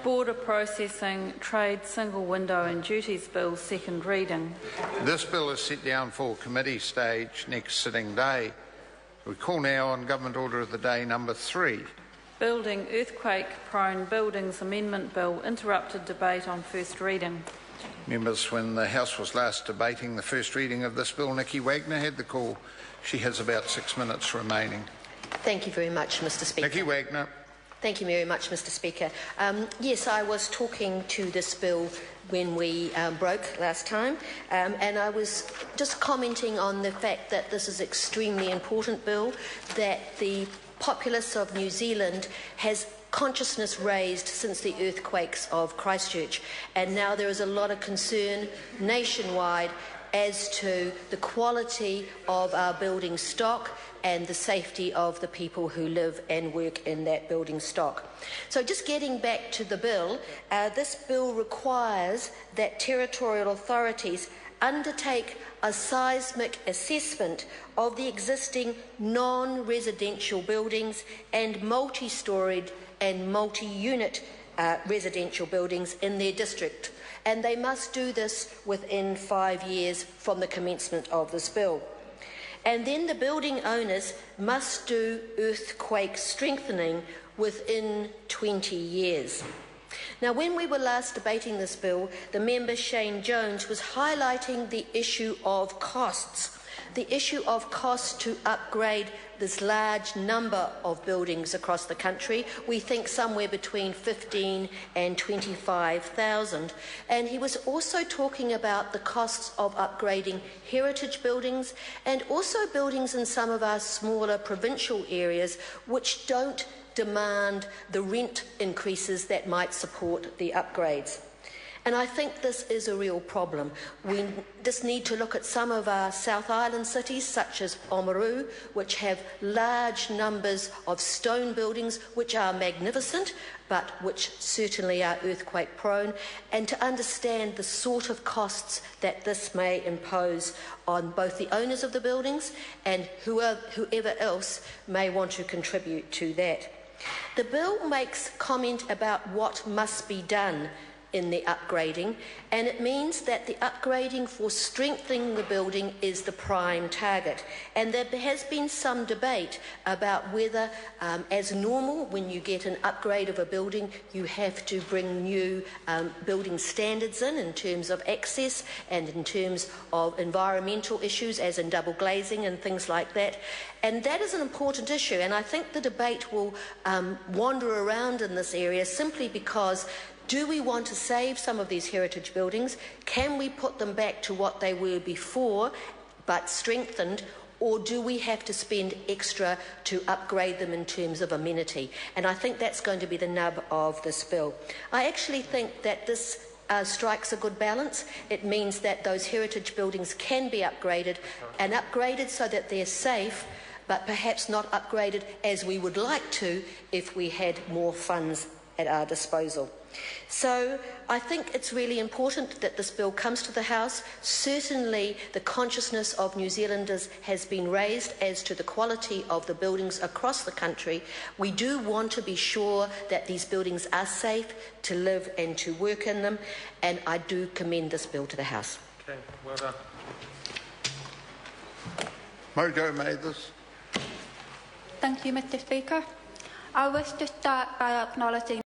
Border Processing, Trade, Single Window and Duties Bill, second reading. This bill is set down for committee stage next sitting day. We call now on Government Order of the Day number 3. Building Earthquake-Prone Buildings Amendment Bill, interrupted debate on first reading. Members, when the House was last debating the first reading of this bill, Nicky Wagner had the call. She has about 6 minutes remaining. Thank you very much, Mr. Speaker. Nicky Wagner. Thank you very much, Mr. Speaker. Yes, I was talking to this bill when we broke last time, and I was just commenting on the fact that this is an extremely important bill, that the populace of New Zealand has consciousness raised since the earthquakes of Christchurch, and now there is a lot of concern nationwide as to the quality of our building stock and the safety of the people who live and work in that building stock. So just getting back to the bill, this bill requires that territorial authorities undertake a seismic assessment of the existing non-residential buildings and multi-storied and multi-unit residential buildings in their district, and they must do this within 5 years from the commencement of this bill. And then the building owners must do earthquake strengthening within 20 years. Now, when we were last debating this bill, the member Shane Jones was highlighting the issue of costs. The issue of costs to upgrade this large number of buildings across the country. We think somewhere between 15 and 25,000. And he was also talking about the costs of upgrading heritage buildings and also buildings in some of our smaller provincial areas which don't demand the rent increases that might support the upgrades. And I think this is a real problem. We just need to look at some of our South Island cities, such as Oamaru, which have large numbers of stone buildings, which are magnificent, but which certainly are earthquake prone, and to understand the sort of costs that this may impose on both the owners of the buildings and whoever else may want to contribute to that. The bill makes comment about what must be done in the upgrading, and it means that the upgrading for strengthening the building is the prime target. And there has been some debate about whether, as normal, when you get an upgrade of a building, you have to bring new building standards in terms of access and in terms of environmental issues, as in double glazing and things like that. And that is an important issue, and I think the debate will wander around in this area simply because do we want to save some of these heritage buildings? Can we put them back to what they were before, but strengthened? Or do we have to spend extra to upgrade them in terms of amenity? And I think that's going to be the nub of this bill. I actually think that this strikes a good balance. It means that those heritage buildings can be upgraded, and upgraded so that they're safe, but perhaps not upgraded as we would like to if we had more funds at our disposal. So I think it's really important that this bill comes to the House. Certainly the consciousness of New Zealanders has been raised as to the quality of the buildings across the country. We do want to be sure that these buildings are safe to live and to work in them, and I do commend this bill to the House. Okay, well done. Mojo Mathers. Thank you, Mr. Speaker. I wish to start by acknowledging